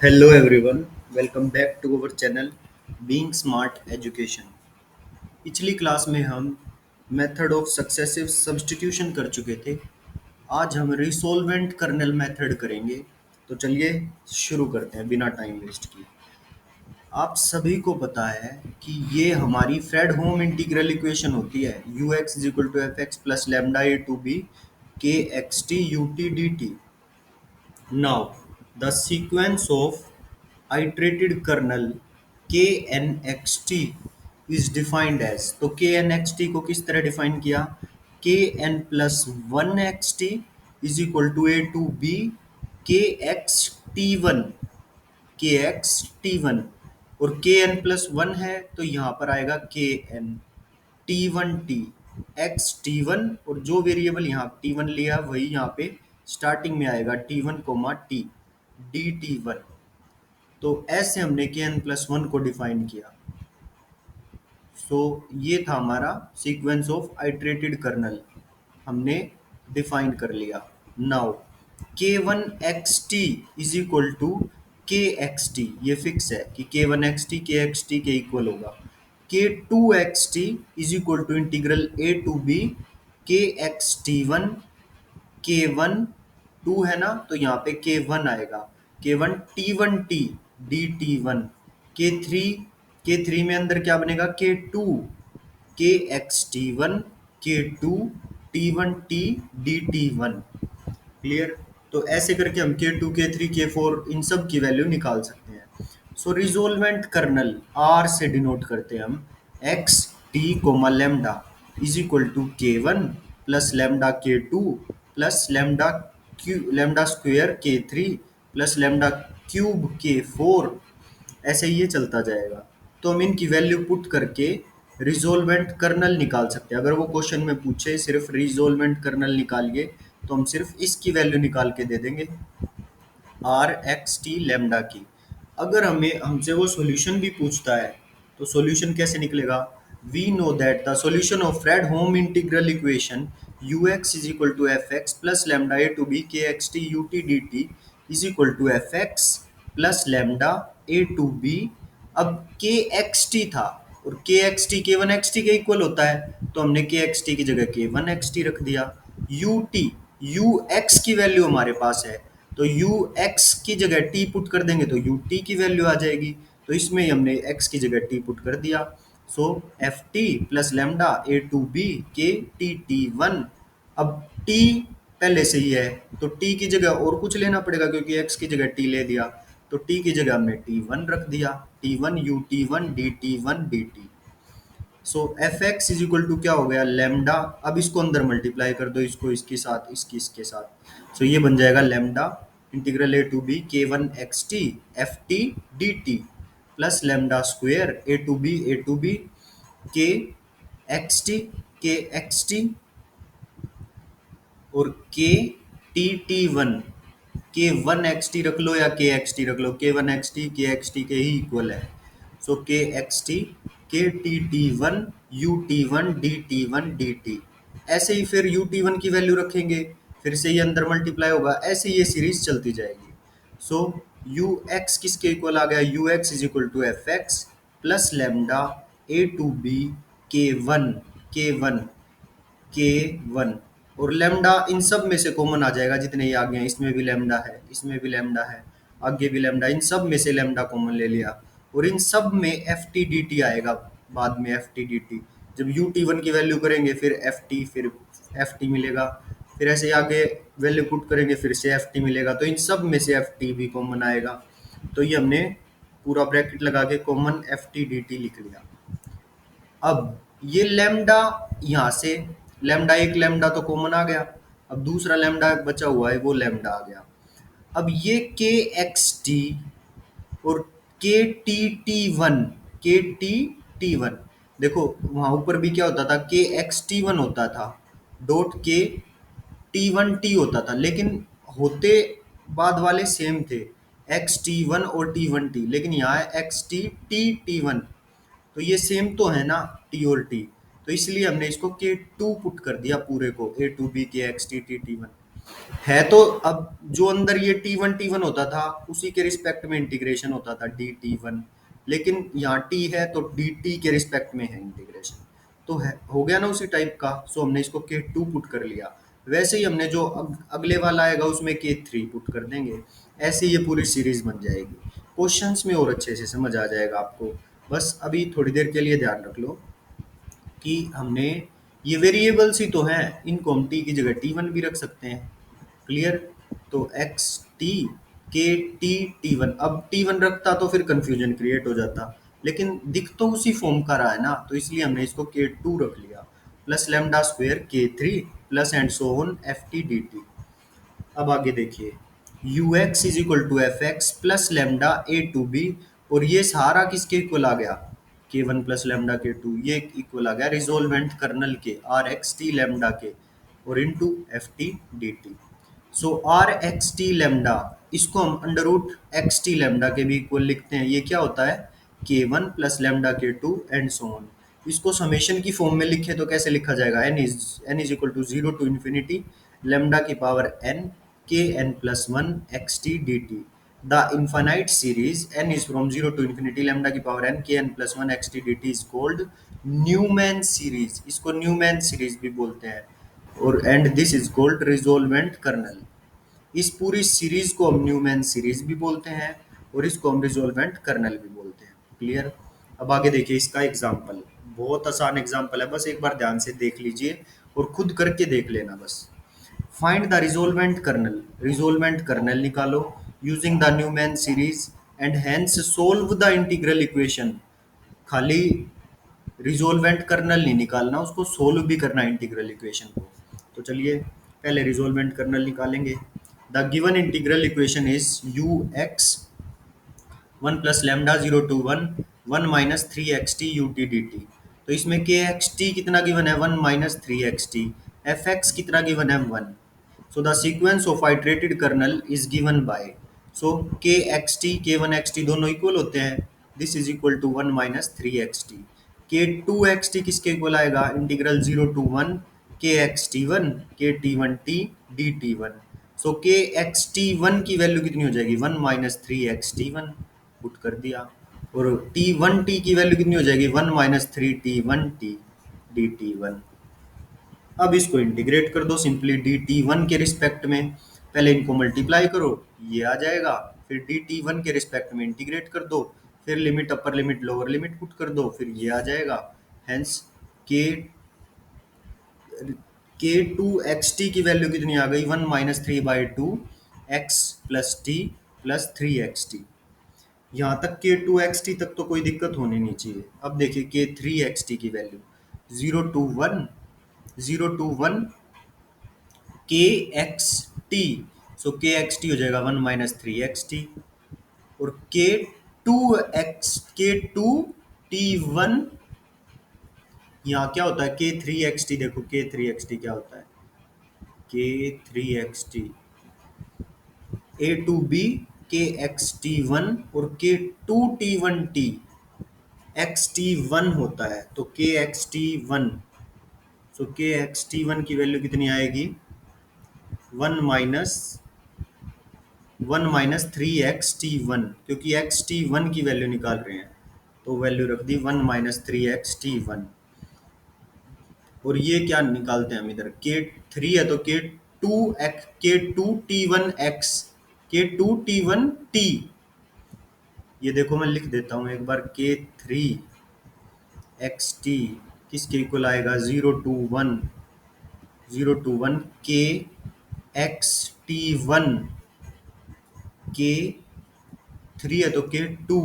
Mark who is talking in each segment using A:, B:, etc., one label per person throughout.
A: Hello everyone, welcome back to our channel Being Smart Education। पिछली class में हम method of successive substitution कर चुके थे। आज हम रिसोल्वेंट कर्नल मेथड करेंगे। तो चलिए शुरू करते हैं बिना टाइम वेस्ट किए। आप सभी को पता है कि ये हमारी फ्रेडहोम इंटीग्रल इक्वेशन होती है u x is equal to f x plus lambda a to b k x t u t d t. Now, the sequence of iterated kernel knxt is defined as, तो knxt को किस तरह define किया? kn plus one x t is equal to a to b k x t one k x t one और k n plus one है तो यहाँ पर आएगा k n t one t x t one और जो variable यहाँ T one लिया वही यहाँ पे स्टार्टिंग में आएगा t one comma t d t one. तो ऐसे हमने के एन प्लस वन को डिफाइन किया। सो ये था हमारा सीक्वेंस ऑफ आइट्रेटेड कर्नल, हमने डिफाइन कर लिया। Now k one x t is equal to k x t, ये फिक्स है कि k one x t k x t के इक्वल होगा। K two x t is equal to integral a to b k x t one k one two है ना, तो यहाँ पे के वन आएगा k one t d t one k three में अंदर क्या बनेगा k two k x t one k two t one t d t one. Clear? तो ऐसे करके हम के टू के थ्री के फोर इन सब की वैल्यू निकाल सकते हैं। सो रिजोल्वेंट कर्नल आर से डिनोट करते हैं हम x t comma lambda is equal to k one plus lambda k two plus lambda square k three plus lambda cube k four, ऐसे ही ये चलता जाएगा। तो हम इनकी वैल्यू पुट करके रिजोल्वेंट कर्नल निकाल सकते हैं। अगर वो क्वेश्चन में पूछे सिर्फ रिजोल्वेंट कर्नल निकालिए तो हम सिर्फ इसकी वैल्यू निकाल के दे देंगे आर एक्स टी लेमडा की। अगर हमें हमसे वो सॉल्यूशन भी पूछता है तो सॉल्यूशन कैसे निकलेगा? We know that the solution of Fredholm integral equation u x is equal to f x plus lambda a to b k x t u t d t is equal to f x plus lambda a to b. अब k x t था और k x t के one x t के equal होता है तो हमने के एक्स टी की जगह के वन एक्स टी रख दिया। यू टी यू एक्स की वैल्यू हमारे पास है तो यू एक्स की जगह टी पुट कर देंगे तो यू टी की वैल्यू आ जाएगी। तो इसमें ही हमने एक्स की जगह टी पुट कर दिया। So f t plus lambda a to b k t t one. अब टी पहले से ही है तो टी की जगह और कुछ लेना पड़ेगा क्योंकि एक्स की जगह टी ले दिया, तो टी की जगह हमने टी वन रख दिया, t one u t one d t one d t. So f x is equal to क्या हो गया लेमडा। अब इसको अंदर मल्टीप्लाई कर दो, इसको इसके साथ इसके साथ। सो ये बन जाएगा lambda integral a to b k one x t f t d t plus lambda square a to b k x t और के वन एक्स टी रख लो या के एक्स टी रख लो, के one x t k x t के ही equal है। सो k x t के t t one u t one d T. ऐसे ही फिर यू टी वन की वैल्यू रखेंगे, फिर से ये अंदर मल्टीप्लाई होगा, ऐसे ये सीरीज चलती जाएगी। सो यू एक्स किसके इक्वल आ गया? U x is equal to f x plus lambda a to b k one और लेमडा इन सब में से कॉमन आ जाएगा जितने ये आगे हैं। इसमें भी लेमडा है, इसमें भी लेमडा है, आगे भी लेमडा, इन सब में से लेमडा कॉमन ले लिया और इन सब में एफ टी डी टी आएगा बाद में। एफ टी डी टी जब यू टी वन की वैल्यू करेंगे फिर एफ टी मिलेगा, फिर ऐसे आगे वैल्यू पुट करेंगे फिर से एफ टी मिलेगा, तो इन सब में से एफ टी भी कॉमन आएगा। तो ये हमने पूरा ब्रैकेट लगा के common F t d T लिख लिया। अब ये लेमडा यहाँ से एक लेमडा तो कॉमन आ गया, अब दूसरा लेमडा बचा हुआ है वो लेमडा आ गया। अब ये के एक्स टी और के टी वन देखो वहां ऊपर भी क्या होता था के एक्स टी वन होता था डॉट के टी वन टी होता था, लेकिन होते बाद वाले सेम थे एक्स टी वन और टी वन टी, लेकिन यहाँ है एक्स टी टी वन, तो ये सेम तो है ना टी और टी, तो इसलिए हमने इसको के टू पुट कर दिया पूरे को ए to b k x T t one. है तो अब जो अंदर ये टी वन होता था उसी के रिस्पेक्ट में इंटीग्रेशन होता था डी टी वन, लेकिन यहाँ टी है तो डी टी के रिस्पेक्ट में है इंटीग्रेशन, तो है हो गया ना उसी टाइप का। सो हमने इसको के टू पुट कर लिया। वैसे ही हमने जो अगले वाला आएगा उसमें के थ्री पुट कर देंगे। ऐसे ये पूरी सीरीज बन जाएगी। क्वेश्चंस में और अच्छे से समझ आ जाएगा आपको। बस अभी थोड़ी देर के लिए ध्यान रख लो कि हमने ये वेरिएबल्स ही तो हैं, इनको हम टी की जगह टी वन भी रख सकते हैं। क्लियर। तो एक्स टी के टी टी वन, अब टी वन रखता तो फिर कंफ्यूजन क्रिएट हो जाता, लेकिन दिख तो उसी फॉर्म का रहा है ना, तो इसलिए हमने इसको के टू रख लिया। Plus lambda square k three plus and so on f t d t. अब आगे देखिए, u x is equal to f x plus lambda a to b, और ये सारा किसके इक्वल आ गया, k one plus lambda k two, ये इक्वल आ गया रिजोल्वेंट कर्नल के आर एक्स टी लेमडा के, और into f t d t. So r x t lambda, इसको हम under root x t lambda के भी इक्वल लिखते हैं। ये क्या होता है, k one plus lambda k two and so on. इसको समेशन की फॉर्म में लिखे तो कैसे लिखा जाएगा, n is equal to zero to infinity lambda की power n k n plus one x t d t. The infinite series n is from zero to infinity lambda की power n k n plus one x t d t is called Neumann series. इसको Neumann series भी बोलते हैं, और and this is called resolvent kernel. इस पूरी series को हम न्यूमैन सीरीज भी बोलते हैं, और इसको हम रिजोल्वेंट कर्नल भी बोलते हैं। क्लियर। अब आगे देखिए इसका एग्जाम्पल, बहुत आसान एग्जाम्पल है, बस एक बार ध्यान से देख लीजिए और खुद करके देख लेना बस। Find the resolvent kernel, resolvent kernel निकालो using the Neumann series and hence solve the integral equation. खाली रिजोल्वेंट कर्नल नहीं निकालना, उसको सोल्व भी करना इंटीग्रल इक्वेशन को। तो चलिए पहले रिजोल्वेंट कर्नल निकालेंगे। The given integral equation is u x one plus lambda zero to one one minus three x t u t d t. तो इसमें के एक्स टी कितना गिवन है, one minus three x t. F x कितना given है, one. So the sequence of iterated kernel is given by, so k x t k वन x t दोनों equal होते हैं, this is equal to one minus three x t. K two x t किसके equal आएगा, integral zero to one k x t one k t one t d t one. So k x t one की value कितनी हो जाएगी, one minus three x t one, put कर दिया। और t one t की value कितनी हो जाएगी, one minus three T one t d t one. अब इसको इंटीग्रेट कर दो सिंपली डी टी वन के रिस्पेक्ट में, पहले इनको मल्टीप्लाई करो, ये आ जाएगा, फिर डी टी वन के रिस्पेक्ट में इंटीग्रेट कर दो, फिर limit upper limit lower limit put कर दो, फिर ये आ जाएगा। हेंस के के टू एक्स टी की वैल्यू कितनी आ गई, one minus three by two x plus T plus three x T. यहाँ तक के टू एक्स टी तक तो कोई दिक्कत होनी नहीं चाहिए। अब देखिए के थ्री एक्स टी की value zero to one, zero to one k x t, so k x t हो जाएगा one minus three x t, और के टू टी वन, यहाँ क्या होता है के थ्री एक्स टी, देखो के थ्री एक्स टी क्या होता है, k three x t a to b k x t one, और k two t one t x t one होता है, तो k x t one, so k x t one की value कितनी आएगी, one minus three x t one, क्योंकि x t one की value निकाल रहे हैं, तो वैल्यू रख दी one minus three x t one. और ये क्या निकालते हैं हम इधर, के थ्री है तो k two t one x, k two t one t, ये देखो मैं लिख देता हूँ एक बार, के थ्री एक्स टी किसके इक्वल आएगा, zero to one k x t one, k three है तो k two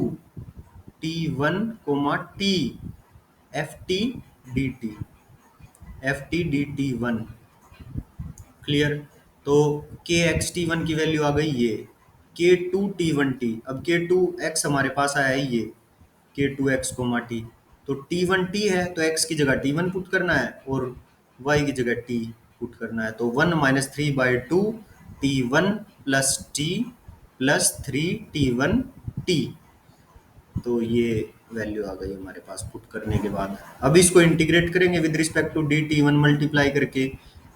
A: t one comma t f t d t, f t d t one. Clear. तो के एक्स टी वन की value आ गई ये, के two t one T, अब के टू एक्स हमारे पास आया है ये, के टू एक्स कोमा टी, तो टी वन टी है तो एक्स की जगह टी वन पुट करना है, और वाई की जगह टी पुट करना है, तो one minus three by two t one plus T plus three T one T. तो ये वैल्यू आ गई हमारे पास पुट करने के बाद। अब इसको इंटीग्रेट करेंगे with respect to d t one multiply करके,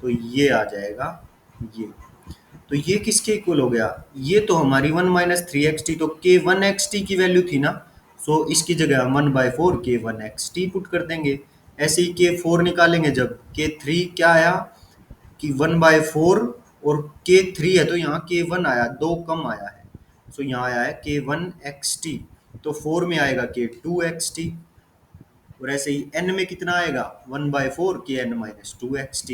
A: तो ये आ जाएगा ये। तो ये किसके इक्वल हो गया? ये तो हमारी 1 - 3xt, तो के 1xt की वैल्यू थी ना। सो इसकी जगह हम 1/4 के 1xt पुट कर देंगे। ऐसे ही के 4 निकालेंगे, जब के 3 क्या आया कि 1/4, और के 3 है तो यहाँ के 1 आया, दो कम आया है। सो यहाँ आया है के 1xt, तो 4 में आएगा के 2xt। और ऐसे ही n में कितना आएगा? 1/4 के n - 2xt।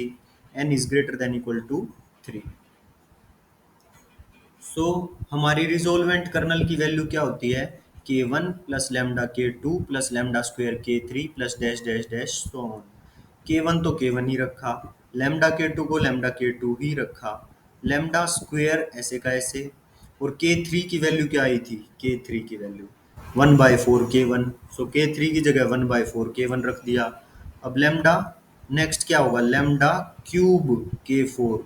A: n is greater than equal to 3। So हमारी रिजोल्वेंट कर्नल की वैल्यू क्या होती है? के 1 प्लस लैम्डा के 2 प्लस लैम्डा स्क्वेयर के 3 plus dash dash dash so on. के 1 तो के 1 ही रखा, लैम्डा के 2 को लैम्डा के 2 ही रखा, लैम्डा स्क्वेयर ऐसे का ऐसे। और के 3 की वैल्यू क्या आई थी? के 3 की वैल्यू 1/4 के 1, सो के 3 की जगह 1/4 के 1 रख दिया। अब लैम्डा नेक्स्ट क्या होगा? लैम्डा क्यूब के 4।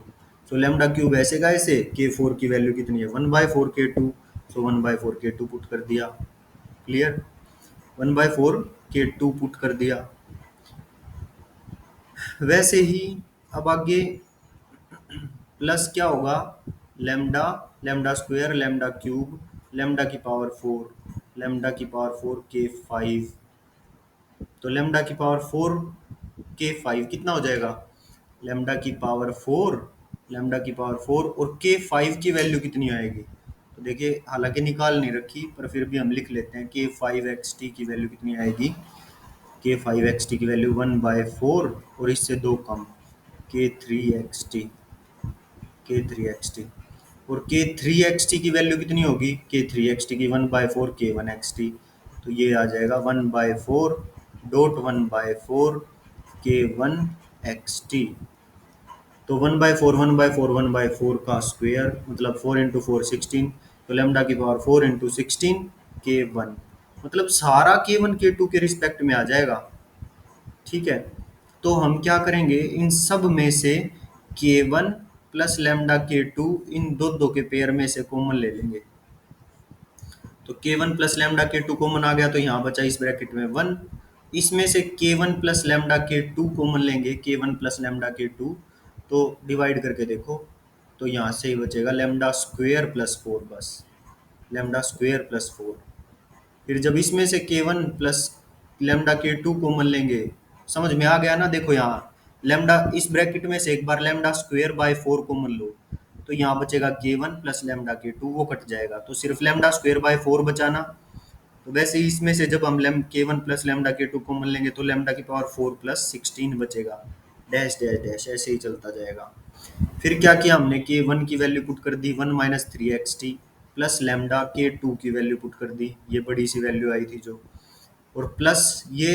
A: सो लैम्डा क्यूब ऐसे का ऐसे, के 4 की वैल्यू कितनी है? 1/4 के 2, सो 1/4 के 2 पुट कर दिया। क्लियर? 1/4 के 2 पुट कर दिया। वैसे ही अब आगे प्लस क्या होगा? Lambda, lambda square, lambda cube, lambda की पावर 4, लैम्डा की पावर 4 के 5। तो लैम्डा की पावर 4 के 5 कितना हो जाएगा? लैम्डा की पावर 4, लैम्डा की पावर 4 और के 5 की वैल्यू कितनी आएगी? तो देखिए, हालांकि निकाल नहीं रखी पर फिर भी हम लिख लेते हैं। के 5xt की वैल्यू कितनी आएगी? के 5xt की वैल्यू 1/4 और इससे दो कम, के 3xt, के 3xt। और के 3xt की वैल्यू कितनी होगी? के 3xt की 1/4 के 1xt, तो ये आ जाएगा 1/4 डॉट 1/4 के 1xt। तो 1/4 का स्क्वायर मतलब 4 इंटू 4 16, तो लैम्डा की पावर 4 इंटू 16 के 1, मतलब सारा के 1 के 2 के रिस्पेक्ट में आ जाएगा। ठीक है, तो हम क्या करेंगे? इन सब में से के 1 प्लस लैम्डा के 2 इन दो दो के पेयर में से कॉमन ले लेंगे। तो के 1 प्लस लैम्डा के 2 कॉमन आ गया, तो यहाँ बचा इस ब्रैकेट में 1। इसमें से के 1 प्लस लैम्डा के 2 कॉमन लेंगे, के 1 प्लस लैम्डा के 2, तो डिवाइड करके देखो, तो यहाँ से ही बचेगा लैम्डा स्क्वेयर प्लस 4, बस लैम्डा स्क्वेयर प्लस 4। फिर जब इसमें से के 1 प्लस लैम्डा के 2 कॉमन लेंगे, समझ में आ गया ना? देखो यहाँ लैम्डा, इस ब्रैकेट में से एक बार लैम्डा स्क्वेयर बाय 4 कॉमन लो, तो यहाँ बचेगा के 1 प्लस लैम्डा के 2, वो कट जाएगा, तो सिर्फ लैम्डा स्क्वेयर बाय 4 बचाना। तो वैसे ही इसमें से जब हम के 1 प्लस लैम्डा के 2 कॉमन लेंगे, तो लैम्डा की पावर 4 प्लस 16 बचेगा, डैश डैश डैश ऐसे ही चलता जाएगा। फिर क्या किया हमने? के 1 की वैल्यू पुट कर दी 1 - 3xt प्लस लैम्डा के 2 की वैल्यू पुट कर दी, ये बड़ी सी वैल्यू आई थी जो, और प्लस ये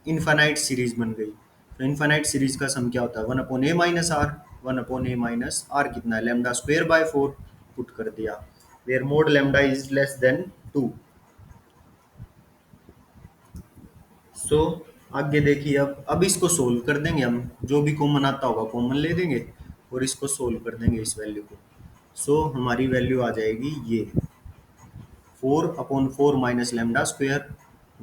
A: इनफाइनाइट सीरीज बन गई। तो इनफाइनाइट सीरीज का सम क्या होता है? 1/a - r। 1/a - r कितना है? लैम्डा स्क्वेयर बाय 4 पुट कर दिया, where mod lambda is less than 2। So आगे देखिए, अब इसको सोल्व कर देंगे हम, जो भी कॉमन आता होगा कॉमन ले देंगे और इसको सोल्व कर देंगे इस वैल्यू को। सो हमारी वैल्यू आ जाएगी ये 4/4 minus lambda square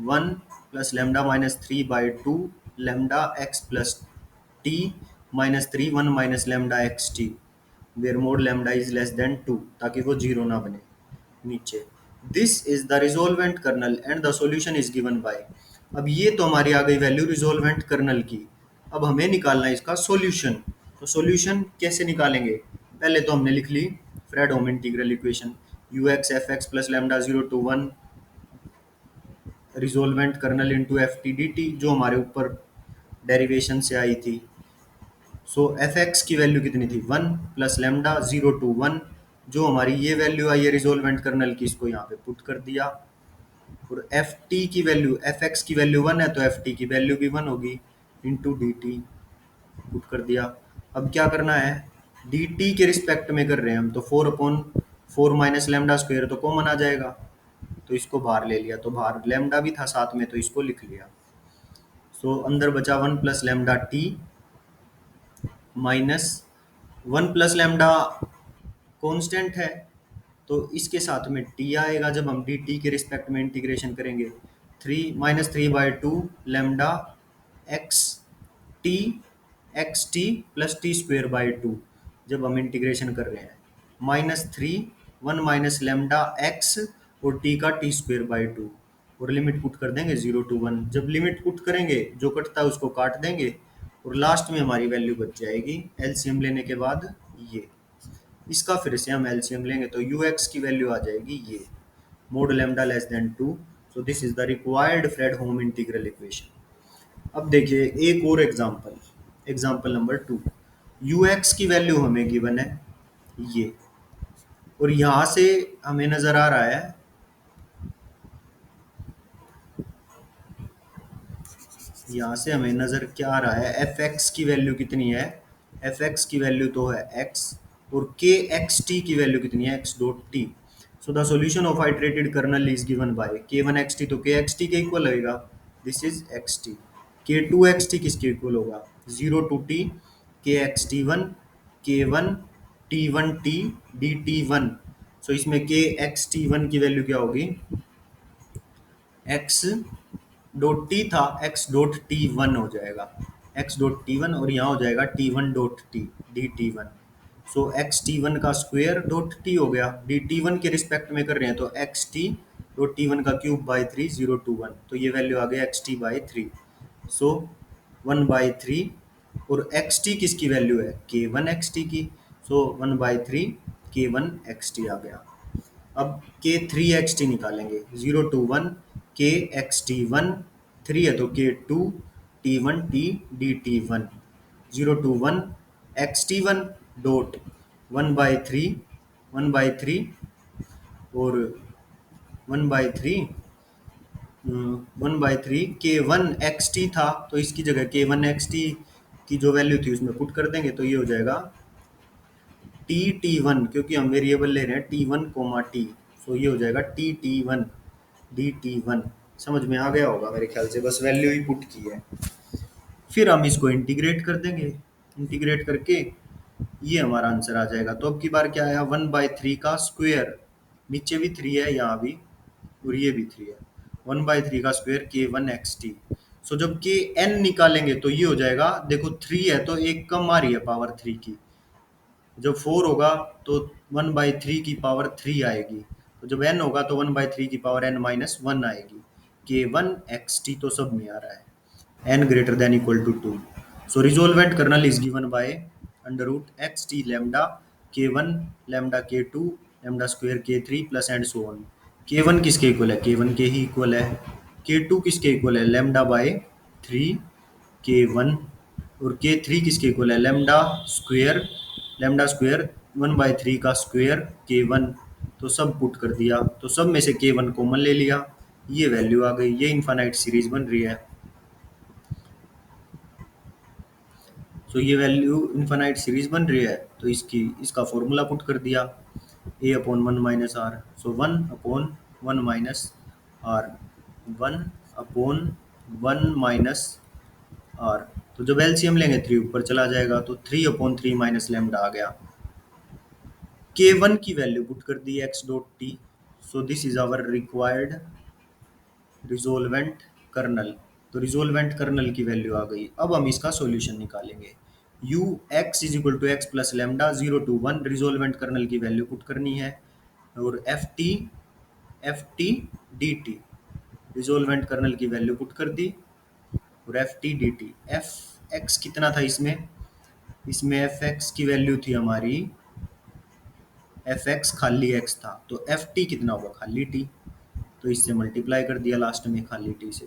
A: 1 plus lambda -3/2 lambda x plus t -3 1 minus lambda x t, where mod lambda is less than 2, ताकि वो जीरो ना बने नीचे। This is the resolvent kernel and the solution is given by. अब ये तो हमारी आ गई वैल्यू रिजोल्वेंट कर्नल की। अब हमें निकालना है इसका सॉल्यूशन। तो सॉल्यूशन कैसे निकालेंगे? पहले तो हमने लिख ली Fredholm integral equation, u x f x plus lambda 0 to 1 resolvent kernel into f t d t, जो हमारे ऊपर डेरिवेशन से आई थी। सो एफ एक्स की वैल्यू कितनी थी? 1 प्लस लैम्डा 0 to 1, जो हमारी ये वैल्यू आई है रिजोल्वेंट कर्नल की, इसको यहाँ पे पुट कर दिया। और एफ टी की वैल्यू, एफ एक्स की वैल्यू 1 है तो एफ टी की वैल्यू भी 1 होगी, इंटू डी टी पुट कर दिया। अब क्या करना है? डी टी के रिस्पेक्ट में कर रहे हैं हम, तो 4/4 माइनस लैम्डा स्क्वेयर तो कॉमन आ जाएगा, तो इसको बाहर ले लिया, तो बाहर लैम्डा भी था साथ में, तो इसको लिख लिया। सो अंदर बचा 1 plus lambda T minus 1 plus lambda constant है, तो इसके साथ में टी आएगा जब हम डी टी के रिस्पेक्ट में इंटीग्रेशन करेंगे। 3 - 3/2 lambda x T, x T plus T square by 2, जब हम इंटीग्रेशन कर रहे हैं। -3 1 माइनस लेमडा एक्स और टी का टी स्क्वेयर बाई 2 और लिमिट पुट कर देंगे 0 to 1। जब लिमिट पुट करेंगे जो कटता है उसको काट देंगे और लास्ट में हमारी वैल्यू बच जाएगी एलसीएम लेने के बाद ये। इसका फिर से हम एलसीएम लेंगे तो यू एक्स की वैल्यू आ जाएगी ये mod lambda less than 2। So this is the required Fredholm integral equation. अब देखिए एक और एग्जाम्पल नंबर 2। यू एक्स की वैल्यू हमें गिवन है ये, और यहाँ से हमें नजर आ रहा है यहाँ से हमें नजर क्या आ रहा है एफ एक्स की वैल्यू कितनी है। एफ एक्स की वैल्यू तो है एक्स और के एक्स टी की वैल्यू कितनी है x dot t. So the solution of iterated kernel is given by k one x t, तो के एक्स टी के इक्वल लगेगा this is x t. K two x t किसके equal होगा 0 to t k x t one k one t d t one. So इसमें k x t one की value क्या होगी x dot t था x dot t one हो जाएगा x dot t one, और यहाँ हो जाएगा t one dot t d t one. So x t one का स्क्वेयर डॉट टी हो गया, डी टी वन के रिस्पेक्ट में कर रहे हैं तो x t dot t one का क्यूब बाई 3 0 to 1, तो ये वैल्यू आ गया एक्स टी बाई 3। सो 1/3 और एक्स टी किसकी वैल्यू है के वन एक्स टी की, सो 1/3 के वन एक्स टी आ गया। अब के थ्री एक्स टी निकालेंगे 0 to 1 के एक्स टी वन, 3 है तो k two t one t d t one 0 to 1 x t one dot 1/3 और 1/3 1/3 के वन एक्स टी था तो इसकी जगह के वन एक्स टी की जो वैल्यू थी उसमें पुट कर देंगे तो ये हो जाएगा टी टी वन, क्योंकि हम वेरिएबल ले रहे हैं टी वन कोमा टी, सो ये हो जाएगा T t one d t one. समझ में आ गया होगा मेरे ख्याल से, बस वैल्यू ही पुट की है। फिर हम इसको इंटीग्रेट कर देंगे, इंटीग्रेट करके ये हमारा आंसर आ जाएगा। तो अब की बार क्या आया 1/3 का स्क्वायर, नीचे भी 3 है यहाँ भी और ये भी 3 है, 1/3 का स्क्वायर के वन एक्स टी। सो जब के एन निकालेंगे तो ये हो जाएगा, देखो 3 है तो एक कम आ रही है पावर 3 की, जब 4 होगा तो 1/3 की पावर 3 आएगी, तो जब n होगा तो 1/3 की पावर n-1 आएगी। के वन एक्स टी तो सब में आ रहा है n greater than equal to 2। So resolvent kernel is given by under root x t lambda k one lambda k two lambda square k three plus and so on. K one किसके equal है k one के ही equal है, के to किसके equal है lambda by 3 के one, और के थ्री किसके इक्वल है लेमडा स्क्वेयर 1/3 का स्क्वेयर के वन। तो सब पुट कर दिया तो सब में से के वन कॉमन ले लिया, ये वैल्यू आ गई, ये इनफाइनाइट सीरीज बन रही है। तो ये वैल्यू इनफाइनाइट सीरीज बन रही है तो इसका फॉर्मूला पुट कर दिया a upon 1 minus r. So 1 upon 1 minus r 1 upon 1 minus r, तो जब एलसीएम लेंगे 3 ऊपर चला जाएगा तो 3/3 माइनस लेमडा आ गया। के वन की वैल्यू पुट कर दी x dot t. So this is our required resolvent kernel, तो रिजोल्वेंट कर्नल की वैल्यू आ गई। अब हम इसका सॉल्यूशन निकालेंगे, u x is equal to x plus lambda 0 to 1, resolvent kernel की वैल्यू पुट करनी है, और f t d t resolvent kernel की वैल्यू पुट कर दी, और f t d t f x कितना था इसमें एफ एक्स की वैल्यू थी हमारी, एफ एक्स खाली एक्स था तो एफ टी कितना होगा खाली टी, तो इससे मल्टीप्लाई कर दिया लास्ट में खाली टी से,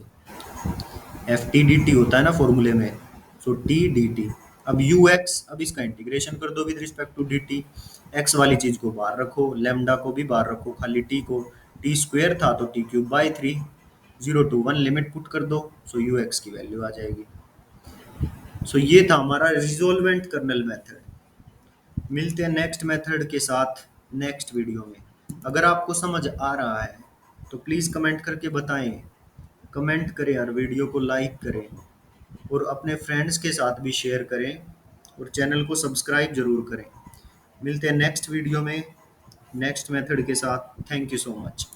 A: एफ टी डी टी होता है ना फॉर्मूले में, सो टी डी टी। अब यू एक्स, अब इसका इंटीग्रेशन कर दो with respect to d t, x वाली चीज को बाहर रखो, लेमडा को भी बाहर रखो, खाली टी को, टी स्क्वेयर था तो T cube by 3 0 to 1 limit put कर दो, सो यू एक्स की वैल्यू आ जाएगी। सो ये था हमारा रिजोल्वेंट कर्नल मेथड। मिलते हैं नेक्स्ट मेथड के साथ नेक्स्ट वीडियो में। अगर आपको समझ आ रहा है तो प्लीज़ कमेंट करके बताएं, कमेंट करें और वीडियो को लाइक करें और अपने फ्रेंड्स के साथ भी शेयर करें और चैनल को सब्सक्राइब ज़रूर करें। मिलते हैं नेक्स्ट वीडियो में नेक्स्ट मेथड के साथ। Thank you so much.